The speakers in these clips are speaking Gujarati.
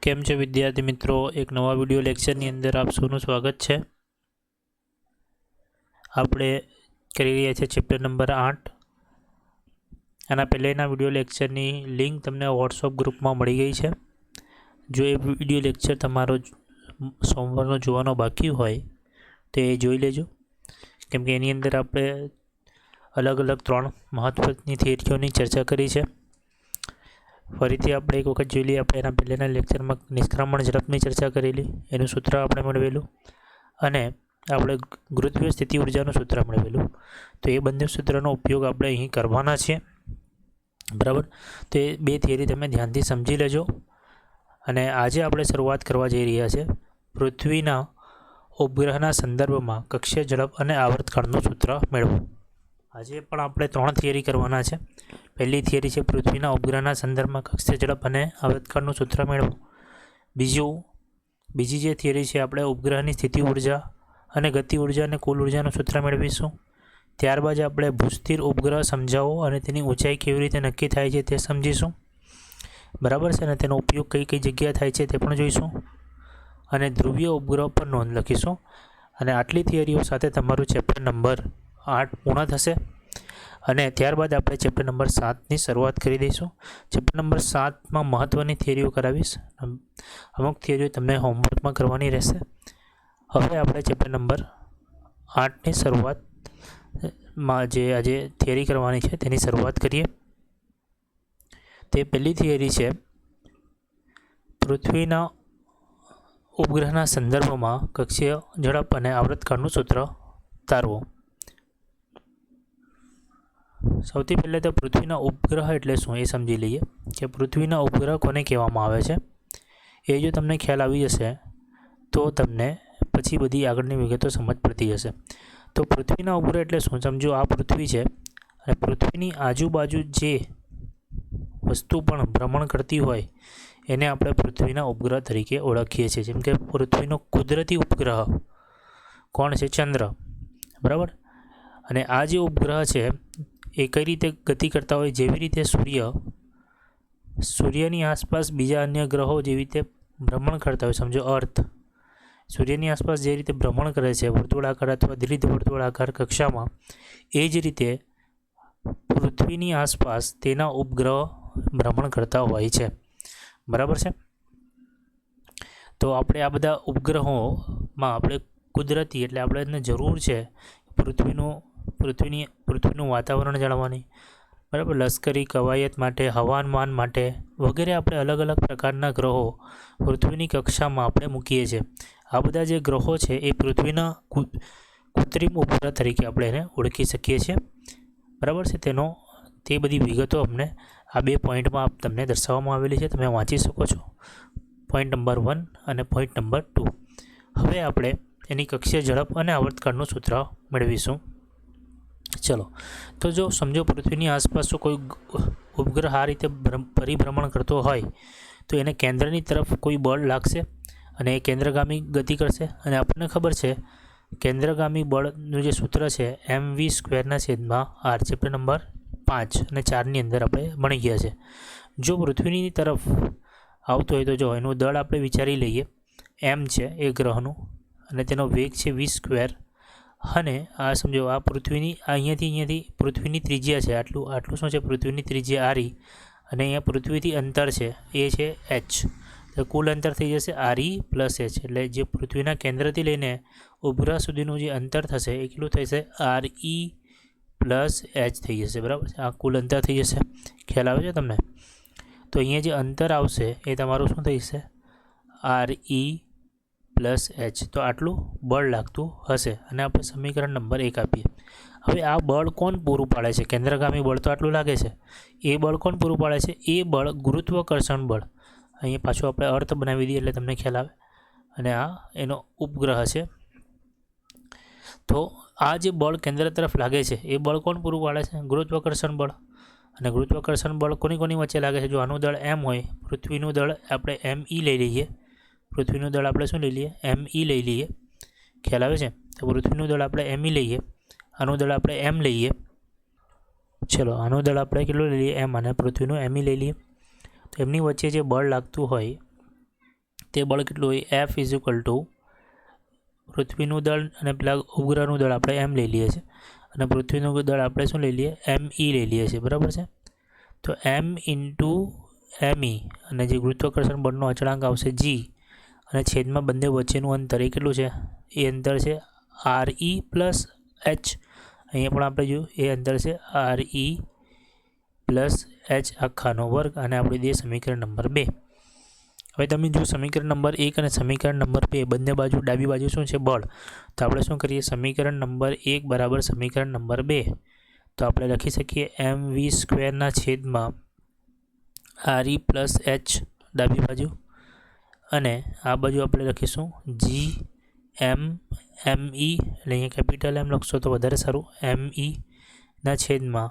કેમ છે વિદ્યાર્થી મિત્રો? એક નવા વિડિયો લેક્ચરની અંદર આપ સૌનું સ્વાગત છે. આપણે કરી રહ્યા છીએ ચેપ્ટર નંબર 8. આના પહેલાંના વિડિયો લેક્ચરની લિંક તમને વોટ્સઅપ ગ્રુપમાં મળી ગઈ છે. જો એ વિડિયો લેક્ચર તમારો સોમવારનો જોવાનો બાકી હોય તો એ જોઈ લેજો, કેમ કે એની અંદર આપણે અલગ અલગ 3 મહત્વની થિયરીઓની ચર્ચા કરી છે. ફરીથી આપણે એક વખત જોઈ લઈએ. આપણે એના પહેલાંના લેક્ચરમાં નિષ્ક્રમણ ઝડપની ચર્ચા કરેલી, એનું સૂત્ર આપણે મેળવેલું, અને આપણે ગુરુત્વીય સ્થિતિ ઉર્જાનું સૂત્ર મેળવેલું. તો એ બંને સૂત્રનો ઉપયોગ આપણે અહીં કરવાના છે, બરાબર? તો એ 2 થિયરી તમે ધ્યાનથી સમજી લેજો. અને આજે આપણે શરૂઆત કરવા જઈ રહ્યા છે પૃથ્વીના ઉપગ્રહના સંદર્ભમાં કક્ષીય ઝડપ અને આવર્તકાળનું સૂત્ર મેળવો. આજે પણ આપણે 3 થિયરી કરવાના છે. પહેલી થિયરી છે પૃથ્વીના ઉપગ્રહના સંદર્ભમાં કક્ષીય ઝડપ અને આવર્તકાળનું સૂત્ર મેળવો. બીજી જે થિયરી છે આપણે ઉપગ્રહની સ્થિતિ ઉર્જા અને ગતિ ઉર્જા અને કુલ ઉર્જાનું સૂત્ર મેળવીશું. ત્યારબાદ આપણે ભૂસ્થિર ઉપગ્રહ સમજાવો અને તેની ઊંચાઈ કેવી રીતે નક્કી થાય છે તે સમજીશું, બરાબર છે? અને તેનો ઉપયોગ કઈ કઈ જગ્યાએ થાય છે તે પણ જોઈશું. અને ધ્રુવીય ઉપગ્રહ પર નોંધ લખીશું. અને આટલી થિયરીઓ સાથે તમારું ચેપ્ટર નંબર 8 પૂર્ણ થશે. અને ત્યારબાદ આપણે ચેપ્ટર નંબર 7ની શરૂઆત કરી દઈશું. ચેપ્ટર નંબર 7માં મહત્ત્વની થિયરીઓ કરાવીશ. અમુક થિયરીઓ તમને હોમવર્કમાં કરવાની રહેશે. હવે આપણે ચેપ્ટર નંબર 8ની શરૂઆતમાં જે આજે થિયરી કરવાની છે તેની શરૂઆત કરીએ. તે પહેલી થિયરી છે પૃથ્વીના ઉપગ્રહના સંદર્ભમાં કક્ષીય ઝડપ અને આવર્તકાળનું સૂત્ર તારવો. સૌથી પહેલાં તો પૃથ્વીના ઉપગ્રહ એટલે શું એ સમજી લઈએ કે પૃથ્વીના ઉપગ્રહ કોને કહેવામાં આવે છે. એ જો તમને ખ્યાલ આવી જશે તો તમને પછી બધી આગળની વિગતો સમજ પડતી જશે. તો પૃથ્વીના ઉપગ્રહ એટલે શું? સમજો આ પૃથ્વી છે અને પૃથ્વીની આજુબાજુ જે વસ્તુ પણ ભ્રમણ કરતી હોય એને આપણે પૃથ્વીના ઉપગ્રહ તરીકે ઓળખીએ છીએ. જેમ કે પૃથ્વીનો કુદરતી ઉપગ્રહ કોણ છે? ચંદ્ર, બરાબર? અને આ જે ઉપગ્રહ છે એ કઈ રીતે ગતિ કરતા હોય? જેવી રીતે સૂર્યની આસપાસ બીજા અન્ય ગ્રહો જેવી રીતે ભ્રમણ કરતા હોય, સમજો અર્થ સૂર્યની આસપાસ જે રીતે ભ્રમણ કરે છે વર્તુળાકાર અથવા દીર્ઘ વર્તુળાકાર કક્ષામાં, એ જ રીતે પૃથ્વીની આસપાસ તેના ઉપગ્રહ ભ્રમણ કરતા હોય છે, બરાબર છે? તો આપણે આ બધા ઉપગ્રહોમાં આપણે કુદરતી એટલે આપણે એને જરૂર છે પૃથ્વીનું વાતાવરણ જાણવાની, બરાબર? લશ્કરી કવાયત માટે, હવામાન માટે વગેરે આપણે અલગ અલગ પ્રકારના ગ્રહો પૃથ્વીની કક્ષામાં આપણે મૂકીએ છીએ. આ બધા જે ગ્રહો છે એ પૃથ્વીના કૃત્રિમ ઉપગ્રહ તરીકે આપણે એને ઓળખી શકીએ છીએ, બરાબર છે? તે બધી વિગતો અમને આ 2 પોઈન્ટમાં તમને દર્શાવવામાં આવેલી છે, તમે વાંચી શકો છો. પોઈન્ટ નંબર 1 અને પોઈન્ટ નંબર 2. હવે આપણે એની કક્ષીય ઝડપ અને આવર્તકાળનું સૂત્ર મેળવીશું. ચલો, તો જો સમજો પૃથ્વીની આસપાસ જો કોઈ ઉપગ્રહ આ રીતે પરિભ્રમણ કરતો હોય તો એને કેન્દ્રની તરફ કોઈ બળ લાગશે અને એ કેન્દ્રગામી ગતિ કરશે. અને આપણને ખબર છે કેન્દ્રગામી બળનું જે સૂત્ર છે mv²/r, ચેપ્ટર નંબર 5 અને 4ની અંદર આપણે ભણી ગયા છે. જો પૃથ્વીની તરફ આવતો હોય તો જો એનું દળ આપણે વિચારી લઈએ, m છે એ ગ્રહનું, અને તેનો વેગ છે v². અને આ સમજો આ પૃથ્વીની અહીંયાથી પૃથ્વીની ત્રિજ્યા છે, આટલું શું છે? પૃથ્વીની ત્રિજ્યા re, અને અહીંયા પૃથ્વીથી અંતર છે એ છે h. તો કુલ અંતર થઈ જશે re + h. એટલે જે પૃથ્વીના કેન્દ્રથી લઈને ઉપગ્રહ સુધીનું જે અંતર થશે એ કેટલું થશે? re + h થઈ જશે, બરાબર? આ કુલ અંતર થઈ જશે. ખ્યાલ આવે છે તમને? તો અહીંયા જે અંતર આવશે એ તમારું શું થઈ જશે? re + h. તો આટલું બળ લાગતું હશે. અને આપણે સમીકરણ નંબર 1 આપીએ. હવે આ બળ કોણ પૂરું પાડે છે? કેન્દ્રગામી બળ તો આટલું લાગે છે. એ બળ કોણ પૂરું પાડે છે? એ બળ ગુરુત્વાકર્ષણ બળ. અહીંયા પાછું આપણે અર્થ બનાવી દઈએ એટલે તમને ખ્યાલ આવે. અને આ એનો ઉપગ્રહ છે. તો આ જે બળ કેન્દ્ર તરફ લાગે છે એ બળ કોણ પૂરું પાડે છે? ગુરુત્વાકર્ષણ બળ. અને ગુરુત્વાકર્ષણ બળ કોની વચ્ચે લાગે છે? જો આનું દળ m હોય, પૃથ્વીનું દળ આપણે me લઈ લઈએ. પૃથ્વીનું દળ આપણે શું લઈ લઈએ? me લઈ લઈએ. ખ્યાલ આવે છે? તો પૃથ્વીનું દળ આપણે me લઈએ, આનું દળ આપણે m લઈએ. ચલો, આનું દળ આપણે કેટલું લઈ લઈએ? m, અને પૃથ્વીનું me લઈ લઈએ. તો એમની વચ્ચે જે બળ લાગતું હોય તે બળ કેટલું હોય, એફ ઇઝ ઇક્વલ ટુ પૃથ્વીનું દળ અને પેલા ઉપગ્રહનું દળ આપણે એમ લઈ લઈએ છીએ અને પૃથ્વીનું દળ આપણે શું લઈ લઈએ, એમ ઈ લઈ લઈએ છીએ, બરાબર છે. તો એમ ઇન્ટુ એમ ઈ અને જે ગુરુત્વાકર્ષણ બળનો અચળાંક આવશે જી અને છેદમાં બંને વચ્ચેનું અંતર એ કેટલું છે, એ અંતર છે આર ઈ પ્લસ એચ. અહીંયા પણ આપણે જોયું એ અંતર છે આર ઈ પ્લસ એચ આખાનો વર્ગ અને આપણે દે સમીકરણ નંબર 2. હવે તમે જો સમીકરણ નંબર 1 અને સમીકરણ નંબર 2 બંને બાજુ ડાબી બાજુ શું છે, બળ. તો આપણે શું કરીએ, સમીકરણ નંબર 1 બરાબર સમીકરણ નંબર 2. તો આપણે લખી શકીએ એમ વી સ્ક્વેરના છેદમાં આર ઈ પ્લસ એચ ડાબી બાજુ અને આ બાજુ આપણે લખીશું જી એમ ઈ, એટલે અહીંયા કેપિટલ એમ લખશો તો વધારે સારું, એમ ઈના છેદમાં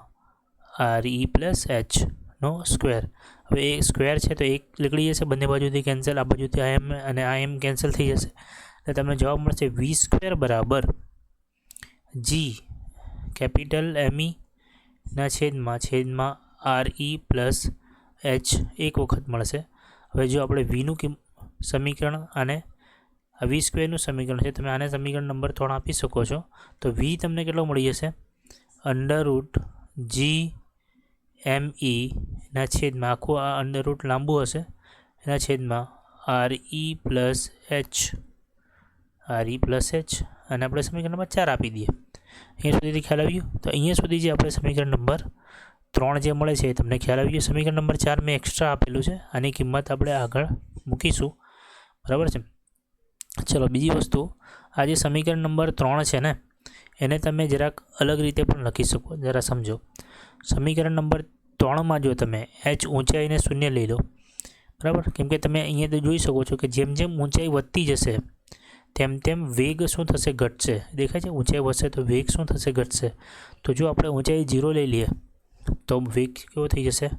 આર ઈ પ્લસ એચનો સ્ક્વેર. હવે એ સ્ક્વેર છે તો એક નીકળી જશે, બંને બાજુથી કેન્સલ, આ બાજુથી આ એમ અને આ એમ કેન્સલ થઈ જશે, એટલે તમને જવાબ મળશે વી સ્ક્વેર બરાબર જી કેપિટલ એમ ઈના છેદમાં આર ઈ પ્લસ એચ એક વખત મળશે. હવે જો આપણે વીનું સમીકરણ અને આ વી સ્ક્વેરનું સમીકરણ છે, તમે આને સમીકરણ નંબર 3 આપી શકો છો. તો વી તમને કેટલો મળી જશે, અંડરરૂટ જી એમ ઈના છેદમાં આખું આ અંડરરૂટ લાંબુ હશે એના છેદમાં આર ઈ પ્લસ એચ અને આપણે સમીકરણ નંબર 4 આપી દઈએ. અહીંયા સુધીથી ખ્યાલ આવ્યો. તો અહીંયા સુધી જે આપણે સમીકરણ નંબર 3 જે મળે છે એ તમને ખ્યાલ આવી ગયો. સમીકરણ નંબર 4 મેં એક્સ્ટ્રા આપેલું છે, આની કિંમત આપણે આગળ મૂકીશું, બરાબર છે. ચલો બીજી વસ્તુ, આ જે સમીકરણ નંબર 3 છે ને એને તમે જરાક અલગ રીતે પણ લખી શકો, જરા સમજો. સમીકરણ નંબર 3માં જો તમે એચ ઊંચાઈને 0 લઈ લો, બરાબર, કેમ કે તમે અહીંયા તો જોઈ શકો છો કે જેમ જેમ ઊંચાઈ વધતી જશે તેમ તેમ વેગ શું થશે, ઘટશે. દેખાય છે, ઊંચાઈ વધશે તો વેગ શું થશે, ઘટશે. તો જો આપણે ઊંચાઈ 0 લઈ લઈએ તો વેગ કેવો થઈ જશે,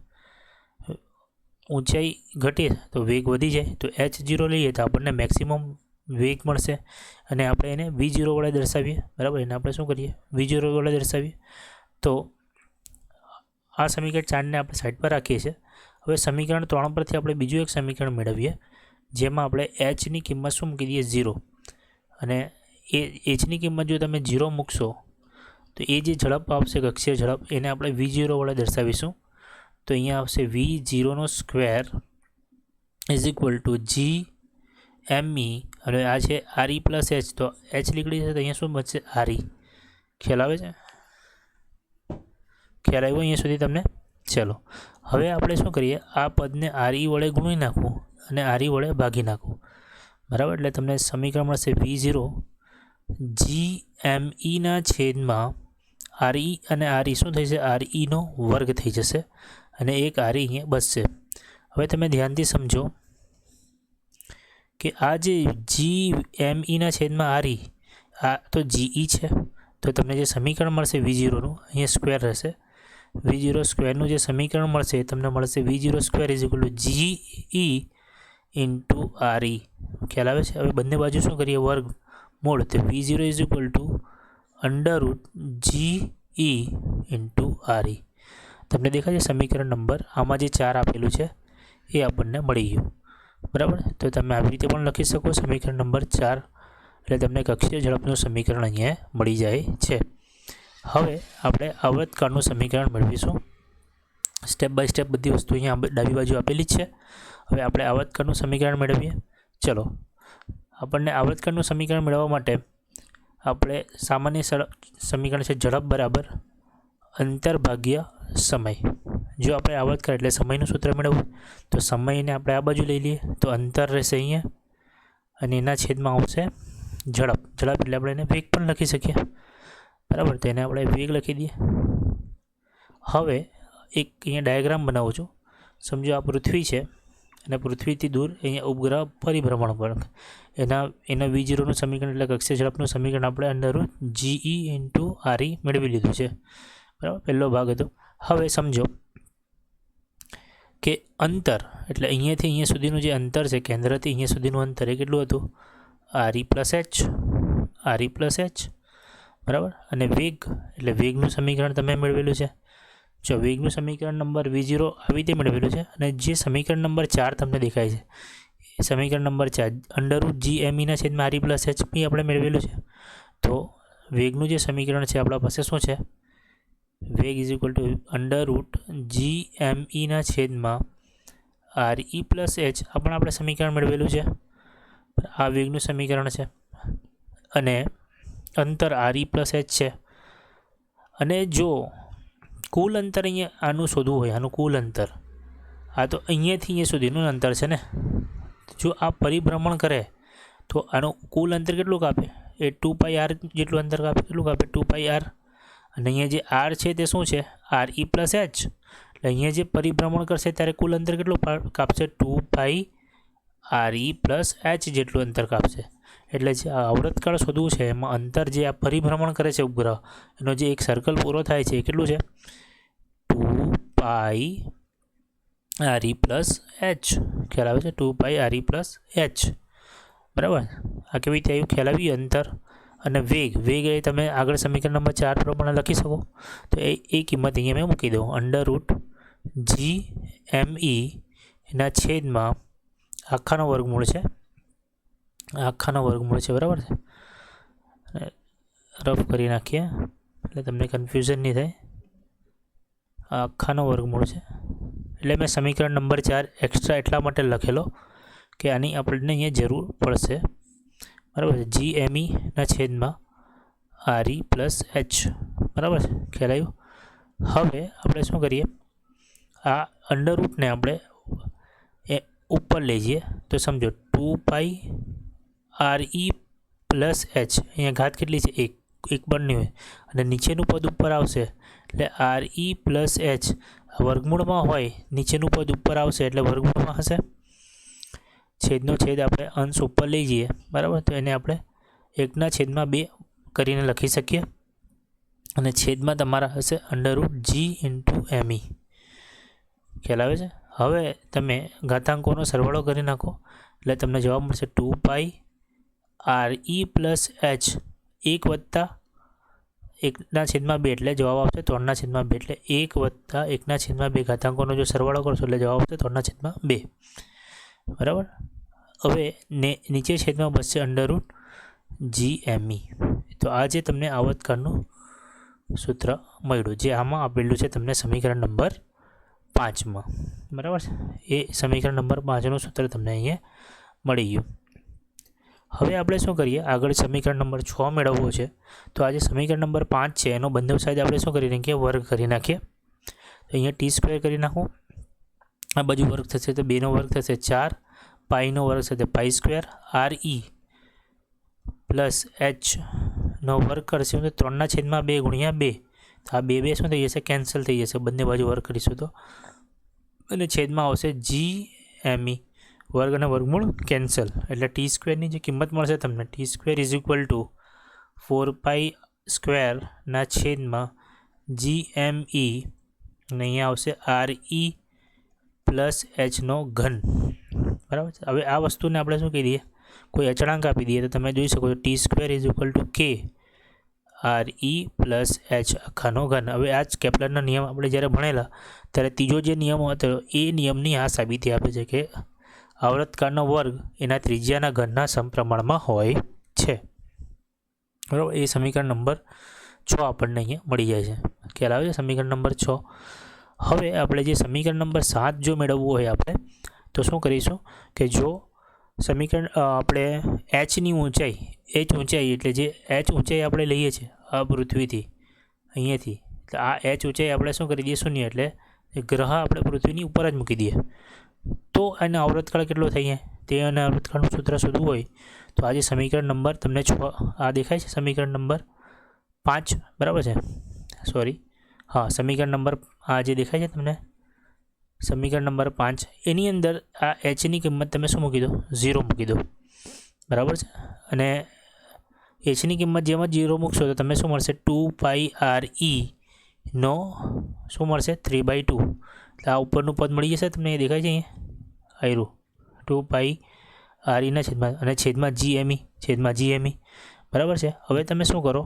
ઊંચાઈ ઘટે તો વેગ વધી જાય. તો h0 લઈએ તો આપણને મેક્સિમમ વેગ મળશે અને આપણે એને v0 વડે દર્શાવીએ, બરાબર. એને આપણે શું કરીએ, v0 વડે દર્શાવીએ. તો આ સમીકરણ 4ને આપણે સાઈડ પર રાખીએ છીએ. હવે સમીકરણ 3 પરથી આપણે બીજું એક સમીકરણ મેળવીએ જેમાં આપણે hની કિંમત શું મૂકી દઈએ, 0. અને એ hની કિંમત જો તમે 0 મૂકશો તો એ જે ઝડપ આવશે, કક્ષીય ઝડપ, એને આપણે v0 વડે દર્શાવીશું. તો અહીંયા આવશે v0નો square is equal two G એમ ઈ અને આ છે આર ઈ પ્લસ એચ. તો એચ નીકળી જશે તો અહીંયા શું બચશે, આર ઈ. ખ્યાલ આવે છે, ખ્યાલ આવ્યો અહીંયા સુધી તમને? ચલો હવે આપણે શું કરીએ, આ પદને આર ઈ વડે ગુણી નાખવું અને આર ઈ વડે ભાગી નાખવું, બરાબર. એટલે તમને સમીકરણ મળશે v0 જી એમ ઈના છેદમાં આર ઈ અને આર ઈ શું થઈ જશે, આર ઈનો વર્ગ થઈ જશે અને એક આર ઈ અહીંયા બચશે. હવે તમે ધ્યાનથી સમજો કે આ જે જી એમ ઈના છેદમાં આર ઈ, આ તો જીઈ છે. તો તમને જે સમીકરણ મળશે v0નું, અહીંયા સ્ક્વેર રહેશે, v0 સ્ક્વેરનું જે સમીકરણ મળશે એ તમને મળશે v0 square is equal to G E into R E. ખ્યાલ આવે છે? હવે બંને બાજુ શું કરીએ, વર્ગ મૂળ. તો v0 is equal to under root G E into R E. તમને દેખાય છે સમીકરણ નંબર આમાં જે 4 આપેલું છે એ આપણને મળી ગયું, બરાબર. તો તમે આવી રીતે પણ લખી શકો સમીકરણ નંબર 4, એટલે તમને કક્ષીય ઝડપનું સમીકરણ અહીંયા મળી જાય છે. હવે આપણે આવર્તકાળનું સમીકરણ મેળવીશું. સ્ટેપ બાય સ્ટેપ બધી વસ્તુ અહીંયા ડાબી બાજુ આપેલી જ છે. હવે આપણે આવર્તકાળનું સમીકરણ મેળવીએ. ચલો, આપણને આવર્તકાળનું સમીકરણ મેળવવા માટે આપણે સામાન્ય સમીકરણ છે ઝડપ બરાબર અંતર ભાગ્યા સમય. જો આપણે આવર્તકાળ એટલે સમયનું સૂત્ર મેળવવું તો સમયને આપણે આ બાજુ લઈ લઈએ તો અંતર રહેશે અહીંયા અને એના છેદમાં આવશે ઝડપ. ઝડપ એટલે આપણે એને વેગ પણ લખી શકીએ, બરાબર. તો એને આપણે વેગ લખી દઈએ. હવે એક અહીંયા ડાયાગ્રામ બનાવું છું. સમજો આ પૃથ્વી છે અને પૃથ્વીથી દૂર અહીંયા ઉપગ્રહ પરિભ્રમણ પર એના v0નું સમીકરણ એટલે કક્ષીય ઝડપનું સમીકરણ આપણે under root G E into R E મેળવી લીધું છે, બરાબર. પહેલો ભાગ હતો. હવે સમજો કે અંતર એટલે અહીંયાથી અહીંયા સુધીનું જે અંતર છે, કેન્દ્રથી અહીંયા સુધીનું અંતર એ કેટલું હતું, આર ઈ પ્લસ એચ, બરાબર. અને વેગ એટલે વેગનું સમીકરણ તમે મેળવેલું છે. જો વેગનું સમીકરણ નંબર v0 આવી રીતે મેળવેલું છે અને જે સમીકરણ નંબર 4 તમને દેખાય છે સમીકરણ નંબર 4 અંડરરૂટ જી એમ ઈના છેદમાં આર ઈ પ્લસ એચ બી આપણે મેળવેલું છે. તો વેગનું જે સમીકરણ છે આપણા પાસે શું છે? વેગ is equal to under root G M ઈના છેદમાં આર ઈ પ્લસ એચ આપણે સમીકરણ મેળવેલું છે. આ વેગનું સમીકરણ છે અને અંતર આર ઈ પ્લસ એચ છે. અને જો કુલ અંતર અહીંયા આનું શોધવું હોય, આનું કુલ અંતર, આ તો અહીંયાથી અહીંયા સુધીનું અંતર છે ને, જો આ પરિભ્રમણ કરે તો આનું કુલ અંતર કેટલું કાપે? એ 2πr જેટલું અંતર કાપે. કેટલું કાપે? 2πr. અને અહીંયા જે આર છે તે શું છે? R E plus H. એટલે અહીંયા જે પરિભ્રમણ કરશે ત્યારે કુલ અંતર કેટલું કાપશે? 2πr ઈ પ્લસ એચ જેટલું અંતર કાપશે. એટલે જે આવૃતકાળ શોધવું છે એમાં અંતર જે આ પરિભ્રમણ કરે છે ઉપગ્રહ, એનો જે એક સર્કલ પૂરો થાય છે એ કેટલું છે? 2πr ઈ પ્લસ એચ. ખ્યાલ આવે છે? 2πr ઈ પ્લસ એચ. બરાબર. આ કેવી રીતે આવ્યું? ખ્યાલ આવ્યું અંતર. અને વેગ એ તમે આગળ સમીકરણ નંબર 4 પ્રમાણે લખી શકો. તો એ કિંમત અહીંયા મેં મૂકી દઉં. અંડરરૂટ જી એમ ઈ એના છેદમાં આખાનો વર્ગમૂળ છે, બરાબર છે. રફ કરી નાખીએ એટલે તમને કન્ફ્યુઝન નહીં થાય. આખાનો વર્ગમૂળ છે એટલે મેં સમીકરણ નંબર 4 એક્સ્ટ્રા એટલા માટે લખેલો કે આની આપણને અહીંયા જરૂર પડશે. બરાબર છે. જી એમ ઈના છેદમાં આર ઈ પ્લસ એચ. બરાબર છે. ખ્યાલ આવ્યું? હવે આપણે શું કરીએ? આ અંડરરૂટને આપણે એ ઉપર લઈ જઈએ તો સમજો 2πr ઈ પ્લસ એચ. અહીંયા ઘાત કેટલી છે? એક બનની હોય અને નીચેનું પદ ઉપર આવશે એટલે આર ઈ પ્લસ એચ. વર્ગમૂળમાં હોય, નીચેનું પદ ઉપર આવશે એટલે વર્ગમૂળમાં હશે. છેદનો છેદ આપણે અંશ ઉપર લઈ જઈએ. બરાબર. તો એને આપણે 1/2 કરીને લખી શકીએ અને છેદમાં તમારા હશે અંડરરૂટ જી ઇન્ટુ એમ ઈ. ખ્યાલ આવે છે? હવે તમે ઘાતાંકોનો સરવાળો કરી નાખો એટલે તમને જવાબ મળશે 2πr ઈ પ્લસ એચ 1/1/2 એટલે જવાબ આવશે 3/2. એટલે 1/1/2 ઘાતાંકોનો જો સરવાળો કરશો એટલે જવાબ આવશે 3/2. બરાબર. હવે નીચે છેદમાં બચશે અંડરરૂટ જી એમ ઈ. તો આ જે તમને આવર્તકાળનું સૂત્ર મળ્યું, જે આમાં આપેલું છે તમને સમીકરણ નંબર 5માં. બરાબર છે. એ સમીકરણ નંબર 5નું સૂત્ર તમને અહીંયા મળી ગયું. હવે આપણે શું કરીએ? આગળ સમીકરણ નંબર 6 મેળવવો છે. તો આ જે સમીકરણ નંબર 5 છે એનો બંને સાઈડ આપણે શું કરી નાખીએ? વર્ગ કરી નાખીએ. તો અહીંયા t² કરી નાખો. આ બાજુ વર્ગ થશે તો 2નો વર્ગ થશે 4, પાઈનો વર્ગ થશે π² આર ઈ પ્લસ એચનો વર્ગ કરશું તો 3/2 ગુણ્યા 2. તો આ 2 શું થઈ જશે? કેન્સલ થઈ જશે. બંને બાજુ વર્ગ કરીશું તો અને છેદમાં આવશે જી એમ ઈ. વર્ગ અને વર્ગમૂળ કેન્સલ એટલે t²ની જે કિંમત મળશે તમને, t² ઇઝ ઇક્વલ ટુ 4π² જી એમ ઈ અને અહીંયા આવશે આર ઈ પ્લસ એચનો ઘન. બરાબર છે. હવે આ વસ્તુને આપણે શું કહી દઈએ? કોઈ અચળાંક આપી દઈએ તો તમે જોઈ શકો છો t² is equal to k R E plus H આખાનો ઘન. હવે આ જ કેપ્લરનો નિયમ આપણે જ્યારે ભણેલા ત્યારે ત્રીજો જે નિયમ હતો એ નિયમની આ સાબિતી આપે છે કે આવર્તકાળનો વર્ગ એના ત્રિજ્યાના ઘનના સમપ્રમાણમાં હોય છે. બરાબર. એ સમીકરણ નંબર 6 આપણને અહીંયા મળી જાય છે. ખ્યાલ આવે છે? સમીકરણ નંબર 6. હવે આપણે જે સમીકરણ નંબર 7 જો મેળવવું હોય આપણે તો શું કરીશું કે જો સમીકરણ આપણે એચની ઊંચાઈ, એટલે જે એચ ઊંચાઈ આપણે લઈએ છીએ આ પૃથ્વીથી, અહીંયાથી, તો આ એચ ઊંચાઈ આપણે શું કરી દઈએ? 0. એટલે ગ્રહ આપણે પૃથ્વીની ઉપર જ મૂકી દઈએ તો એનો આવર્તકાળ કેટલો થઈ જાય? તે અને આવર્તકાળનું સૂત્ર શોધવું હોય તો આ જે સમીકરણ નંબર તમને 6 આ દેખાય છે, સમીકરણ નંબર 5. બરાબર છે. સોરી, હા, સમીકરણ નંબર આ જે દેખાય છે તમને સમીકરણ નંબર 5, એની અંદર આ એચની કિંમત તમે શું મૂકી દો? 0 મૂકી દો. બરાબર છે. અને એચની કિંમત જેમાં 0 મૂકશો તો તમે શું મળશે? 2πr ઈ નો શું મળશે? 3/2. એટલે આ ઉપરનું પદ મળી જશે તમને. એ દેખાય છે અહીંયા આયરું 2πr ઈના છેદમાં અને છેદમાં જીએમઈ. બરાબર છે. હવે તમે શું કરો?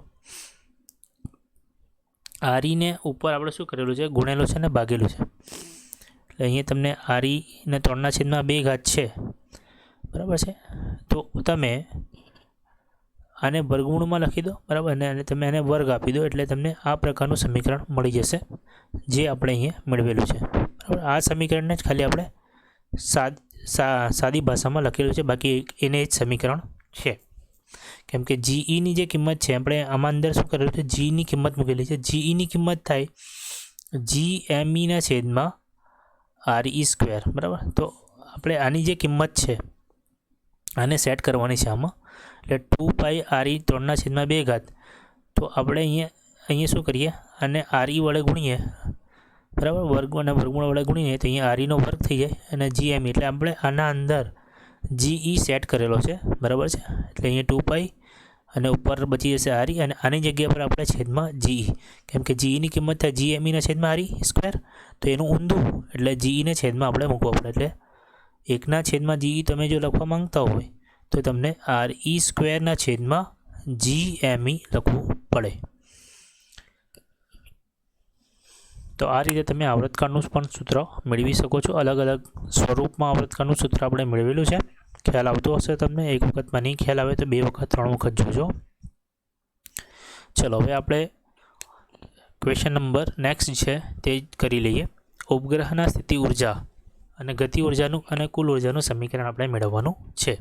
આર ઈને ઉપર આપણે શું કરેલું છે? ગુણેલું છે ને ભાગેલું છે. એટલે અહીંયા તમને આર ઈને 3/2 છે. બરાબર છે. તો તમે આને વર્ગમૂળમાં લખી દો, બરાબર, અને તમે આને વર્ગ આપી દો એટલે તમને આ પ્રકારનું સમીકરણ મળી જશે જે આપણે અહીંયા મેળવેલું છે. બરાબર, આ સમીકરણને જ ખાલી આપણે સાદી ભાષામાં લખેલું છે, બાકી એને જ સમીકરણ છે. કેમ કે જીઈની જે કિંમત છે આપણે આમાં અંદર શું કરેલું છે, જીની કિંમત મૂકેલી છે. જીઈની કિંમત થાય GMEના છેદમાં RE સ્ક્વેર. બરાબર, તો આપણે આની જે કિંમત છે આને સેટ કરવાની છે આમાં, એટલે 2 π RE 3/2. તો આપણે અહીંયા શું કરીએ, આને RE વડે ગુણીએ, બરાબર, વર્ગ અને વર્ગમૂળ વડે ગુણીએ તો અહીંયા REનો વર્ગ થઈ જાય અને GME એટલે આપણે આના અંદર GE સેટ કરેલો છે. બરાબર છે, એટલે અહીંયા 2 π અને ઉપર બચી જશે RE અને આની જગ્યા પર આપણે છેદમાં GE, કેમ કે GEની કિંમત થાય GMEના છેદમાં RE સ્ક્વેર, તો એનું ઊંધું એટલે GEને છેદમાં આપણે મૂકવો પડે. એટલે 1/GE તમે જો લખવા માંગતા હોય તો તમને RE સ્ક્વેરના છેદમાં GME લખવું પડે. તો આ રીતે તમે આવર્તકાળનું પણ સૂત્ર મેળવી શકો છો. અલગ અલગ સ્વરૂપમાં આવર્તકાળનું સૂત્ર આપણે મેળવેલું છે. ખ્યાલ આવતો હશે તમને. એક વખતમાં નહીં ખ્યાલ આવે તો 2 વખત 3 વખત જોજો. ચલો હવે આપણે ક્વેશ્ચન નંબર નેક્સ્ટ છે તે કરી લઈએ. ઉપગ્રહના સ્થિતિ ઉર્જા અને ગતિ ઉર્જાનું અને કુલ ઉર્જાનું સમીકરણ આપણે મેળવવાનું છે.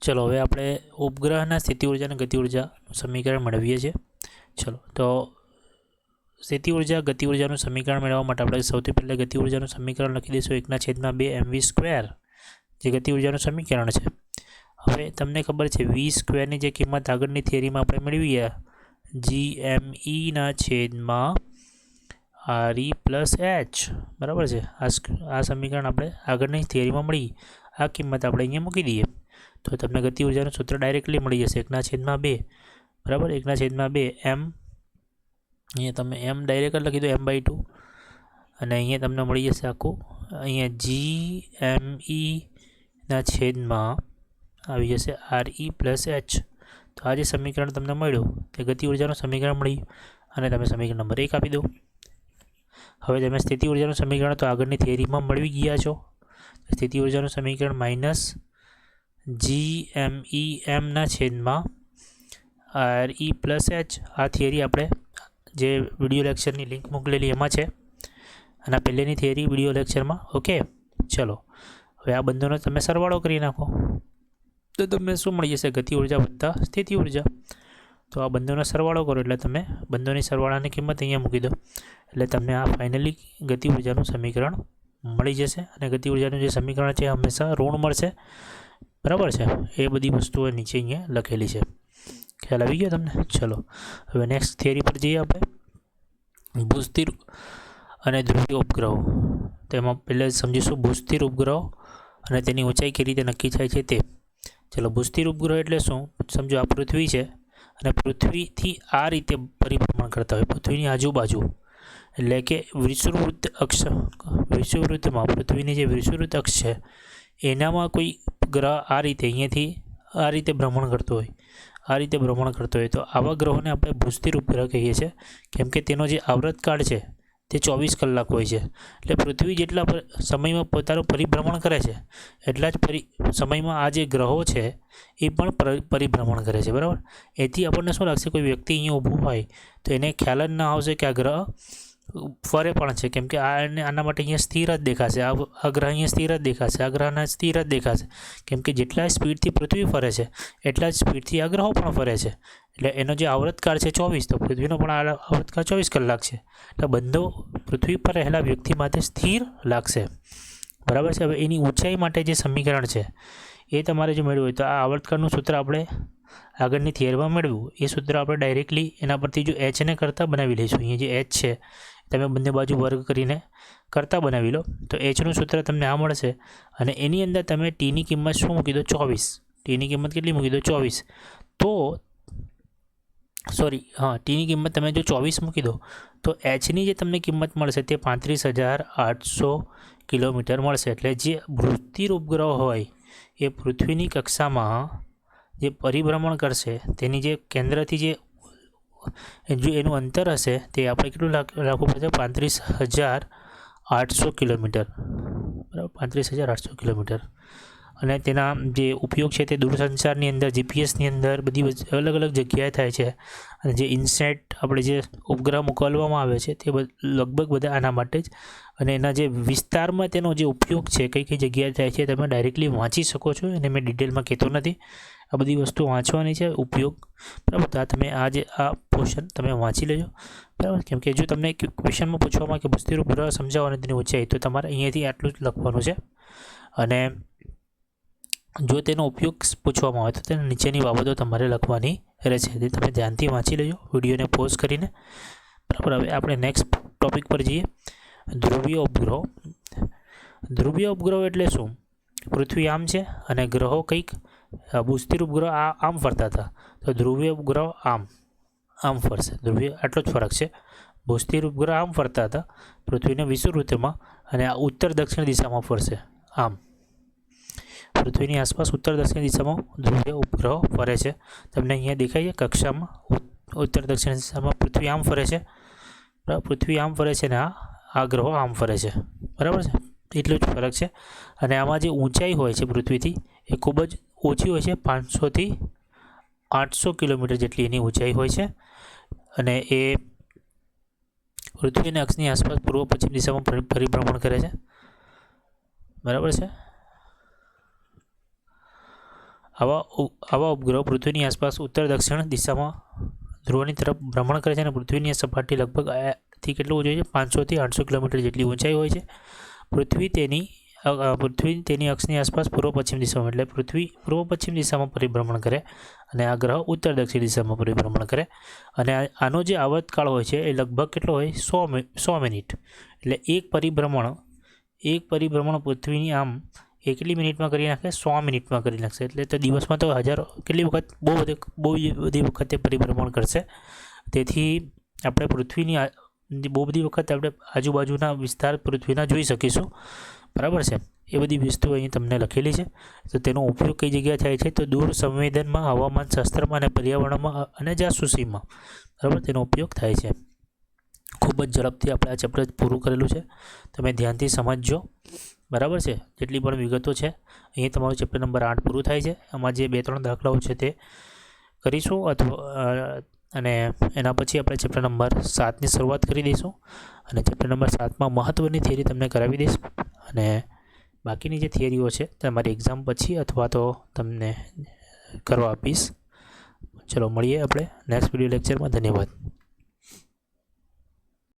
ચલો હવે આપણે ઉપગ્રહના સ્થિતિ ઉર્જા અને ગતિ ઉર્જાનું સમીકરણ મેળવીએ છીએ. ચલો તો સ્થિતિ ઉર્જા ગતિ ઉર્જાનું સમીકરણ મેળવવા માટે આપણે સૌથી પહેલાં ગતિ ઉર્જાનું સમીકરણ લખી દઈશું 1/2 mv સ્ક્વેર, જે ગતિ ઉર્જાનું સમીકરણ છે. હવે તમને ખબર છે v સ્ક્વેરની જે કિંમત આગળની થિયરીમાં આપણે મેળવીએ GMEના છેદમાં RE + H. બરાબર છે, આ સમીકરણ આપણે આગળની થિયરીમાં મળી, આ કિંમત આપણે અહીંયા મૂકી દઈએ તો તમને ગતિ ઉર્જાનું સૂત્ર ડાયરેક્ટલી મળી જશે 1/2. બરાબર, 1/2 m, અહીંયા તમે m ડાયરેક્ટ લખી દો m/2 અને અહીંયા તમને મળી જશે આખું અહીંયા GMEના છેદમાં આવી જશે RE + H. તો આ જે સમીકરણ તમને મળ્યું તે ગતિ ઉર્જાનું સમીકરણ મળ્યું અને તમે સમીકરણ નંબર 1 આપી દો. હવે તમે સ્થિતિ ઉર્જાનું સમીકરણ તો આગળની થિયરીમાં મેળવી ગયા છો. સ્થિતિ ઉર્જાનું સમીકરણ -GMEmના છેદમાં RE + H. આ થિયરી આપણે જે વિડીયો લેક્ચરની લિંક મોકલેલી એમાં છે અને પહેલેની થિયરી વિડીયો લેક્ચરમાં. ઓકે, ચલો હવે આ બંનેનો તમે સરવાળો કરી નાખો તો તમને શું મળી જશે, ગતિ ઉર્જા વત્તા સ્થિતિ ઉર્જા. તો આ બંનેનો સરવાળો કરો એટલે તમે બંનેની સરવાળાની કિંમત અહીંયા મૂકી દો એટલે તમને આ ફાઇનલી ગતિ ઉર્જાનું સમીકરણ મળી જશે. અને ગતિ ઉર્જાનું જે સમીકરણ છે હંમેશા ઋણ મળશે. બરાબર છે, એ બધી વસ્તુઓ નીચે અહીંયા લખેલી છે. ખ્યાલ આવી ગયો તમને? ચલો હવે નેક્સ્ટ થિયરી પર જઈએ આપણે. ભૂસ્થિર અને ધ્રુવીય ઉપગ્રહો, તેમાં પહેલાં સમજીશું ભૂસ્થિર ઉપગ્રહો અને તેની ઊંચાઈ કઈ રીતે નક્કી થાય છે તે. ચલો, ભૂસ્થિર ઉપગ્રહ એટલે શું સમજો. આ પૃથ્વી છે અને પૃથ્વીથી આ રીતે પરિભ્રમણ કરતા હોય પૃથ્વીની આજુબાજુ, એટલે કે વિષુવવૃત્ત અક્ષ, વિષુવવૃત્તમાં પૃથ્વીની જે વિષુવવૃત્ત અક્ષ છે એનામાં કોઈ ગ્રહ આ રીતે અહીંયાથી આ રીતે ભ્રમણ કરતો હોય, આ રીતે ભ્રમણ કરતો હોય તો આવા ગ્રહોને આપણે ભૂસ્થિર ઉપગ્રહ કહીએ છીએ. કેમ કે તેનો જે આવૃતકાળ છે તે 24 કલાક હોય છે. એટલે પૃથ્વી જેટલા સમયમાં પોતાનું પરિભ્રમણ કરે છે એટલા જ સમયમાં આ જે ગ્રહો છે એ પણ પરિભ્રમણ કરે છે. બરાબર, એથી આપણને શું લાગશે, કોઈ વ્યક્તિ અહીંયા ઊભું હોય તો એને ખ્યાલ જ ના આવશે કે આ ગ્રહ ફરે પણ છે. કેમ કે આના માટે અહીંયા સ્થિર જ દેખાશે, આ ગ્રહ અહીંયા સ્થિર જ દેખાશે, આ ગ્રહના સ્થિર જ દેખાશે. કેમ કે જેટલા સ્પીડથી પૃથ્વી ફરે છે એટલા જ સ્પીડથી આ ગ્રહો પણ ફરે છે. એટલે એનો જે આવૃતકાળ છે 24, તો પૃથ્વીનો પણ આવૃતકાળ 24 કલાક છે. એટલે બંને પૃથ્વી પર રહેલા વ્યક્તિ માટે સ્થિર લાગશે. બરાબર છે. હવે એની ઊંચાઈ માટે જે સમીકરણ છે એ તમારે જો મેળવ્યું હોય તો આ આવર્તકાળનું સૂત્ર આપણે આગળની થિયરીમાં મેળવ્યું, એ સૂત્ર આપણે ડાયરેક્ટલી એના પરથી જો Hને કરતાં બનાવી લઈશું. અહીંયા જે H છે તમે બંને બાજુ વર્ગ કરીને કરતાં બનાવી લો તો Hનું સૂત્ર તમને આ મળશે અને એની અંદર તમે Tની કિંમત શું મૂકી દો, 24. Tની કિંમત કેટલી મૂકી દો, 24. તો Tની કિંમત તમે જો 24 મૂકી દો તો Hની જે તમને કિંમત મળશે તે 35,800 કિલોમીટર મળશે. એટલે જે ભૂસ્થિર ઉપગ્રહ હોય એ પૃથ્વીની કક્ષામાં જે પરિભ્રમણ કરશે તેની જે કેન્દ્રથી જે એનું અંતર હશે તે આપણે કેટલું રાખવું પડશે, 35,800 કિલોમીટર. બરાબર, 35,800 કિલોમીટર. અને તેના જે ઉપયોગ છે તે દૂરસંચારની અંદર, જીપીએસની અંદર બધી અલગ અલગ જગ્યાએ થાય છે. અને જે ઇનસેટ આપણે જે ઉપગ્રહ મોકલવામાં આવે છે તે લગભગ બધા આના માટે જ. અને એના જે વિસ્તારમાં તેનો જે ઉપયોગ છે, કઈ કઈ જગ્યાએ થાય છે, તમે ડાયરેક્ટલી વાંચી શકો છો. એને મેં ડિટેલમાં કહેતો નથી. આ બધી વસ્તુ વાંચવાની છે, ઉપયોગ. બરાબર, તો આ તમે આ પોર્શન તમે વાંચી લેજો. બરાબર, કેમ કે જો તમને ક્વેશ્ચનમાં પૂછવામાં કે ભૂસ્તર ઉપગ્રહ સમજાવો અને તેની ઊંચાઈ, તો તમારે અહીંયાથી આટલું જ લખવાનું છે. અને જો તેનો ઉપયોગ પૂછવામાં આવે તો તેના નીચેની બાબતો તમારે લખવાની રહેશે. તે તમે ધ્યાનથી વાંચી લેજો વિડીયોને પોઝ કરીને. બરાબર, હવે આપણે નેક્સ્ટ ટોપિક પર જઈએ. ધ્રુવીય ઉપગ્રહો. ધ્રુવીય ઉપગ્રહો એટલે શું? પૃથ્વી આમ છે અને ગ્રહો કંઈક ભૂસ્તર ઉપગ્રહ આમ ફરતા હતા, તો ધ્રુવીય ઉપગ્રહ આમ ફરશે. ધ્રુવીય આટલો જ ફરક છે. ભૂસ્તર ઉપગ્રહ આમ ફરતા હતા પૃથ્વીને વિષુવવૃત્તમાં, અને આ ઉત્તર દક્ષિણ દિશામાં ફરશે આમ. પૃથ્વીની આસપાસ ઉત્તર દક્ષિણ દિશામાં ધ્રુવીય ઉપગ્રહો ફરે છે. તમને અહીંયા દેખાય છે કક્ષામાં, ઉત્તર દક્ષિણ દિશામાં પૃથ્વી આમ ફરે છે. બરાબર, પૃથ્વી આમ ફરે છે અને આ ગ્રહો આમ ફરે છે. બરાબર છે, એટલો જ ફરક છે. અને આમાં જે ઊંચાઈ હોય છે પૃથ્વીથી એ ખૂબ જ ઓછી હોય છે. 500થી 800 કિલોમીટર જેટલી એની ઊંચાઈ હોય છે. અને એ પૃથ્વીના અક્ષની આસપાસ પૂર્વ પશ્ચિમ દિશામાં પરિભ્રમણ કરે છે. બરાબર છે. આવા ઉપગ્રહો પૃથ્વીની આસપાસ ઉત્તર દક્ષિણ દિશામાં ધ્રુવની તરફ ભ્રમણ કરે છે. અને પૃથ્વીની સપાટી લગભગ થી કેટલું ઊંચું છે? 500થી 800 કિલોમીટર જેટલી ઊંચાઈ હોય છે. પૃથ્વી તેની અક્ષની આસપાસ પૂર્વ પશ્ચિમ દિશામાં, એટલે પૃથ્વી પૂર્વ પશ્ચિમ દિશામાં પરિભ્રમણ કરે અને આ ગ્રહ ઉત્તર દક્ષિણ દિશામાં પરિભ્રમણ કરે. અને આનો જે આવર્તકાળ હોય છે એ લગભગ કેટલો હોય? 100 મિનિટ. એટલે એક પરિભ્રમણ પૃથ્વીની આમ કેટલી મિનિટમાં કરી નાખે? 100 મિનિટમાં કરી નાખશે. એટલે તો દિવસમાં તો કેટલી વખત, બહુ બધી વખતે પરિભ્રમણ કરશે. તેથી આપણે પૃથ્વીની બહુ બધી વખત આપણે આજુબાજુના વિસ્તાર પૃથ્વીના જોઈ શકીશું. બરાબર છે, એ બધી વસ્તુ અહીં તમને લખેલી છે. તો તેનો ઉપયોગ કઈ જગ્યાએ થાય છે? તો દૂર સંવેદનમાં, હવામાનશાસ્ત્રમાં અને પર્યાવરણમાં અને જાસૂસીમાં. બરાબર, તેનો ઉપયોગ થાય છે. ખૂબ જ ઝડપથી આપણે આ ચેપ્ટર પૂરું કરેલું છે. તમે ધ્યાનથી સમજજો. બરાબર છે, જેટલી પણ વિગતો છે અહીં તમારું ચેપ્ટર નંબર 8 પૂરું થાય છે. આમાં જે 2-3 દાખલાઓ છે તે કરીશું, અને એના પછી આપણે ચેપ્ટર નંબર 7ની શરૂઆત કરી દઈશું. અને ચેપ્ટર નંબર 7માં મહત્ત્વની થિયરી તમને કરાવી દઈશ. અને બાકીની જે થિયરીઓ છે તમારી એક્ઝામ પછી અથવા તો તમને કરવા આપીશ. ચલો મળીએ આપણે નેક્સ્ટ વિડીયો લેક્ચરમાં. ધન્યવાદ.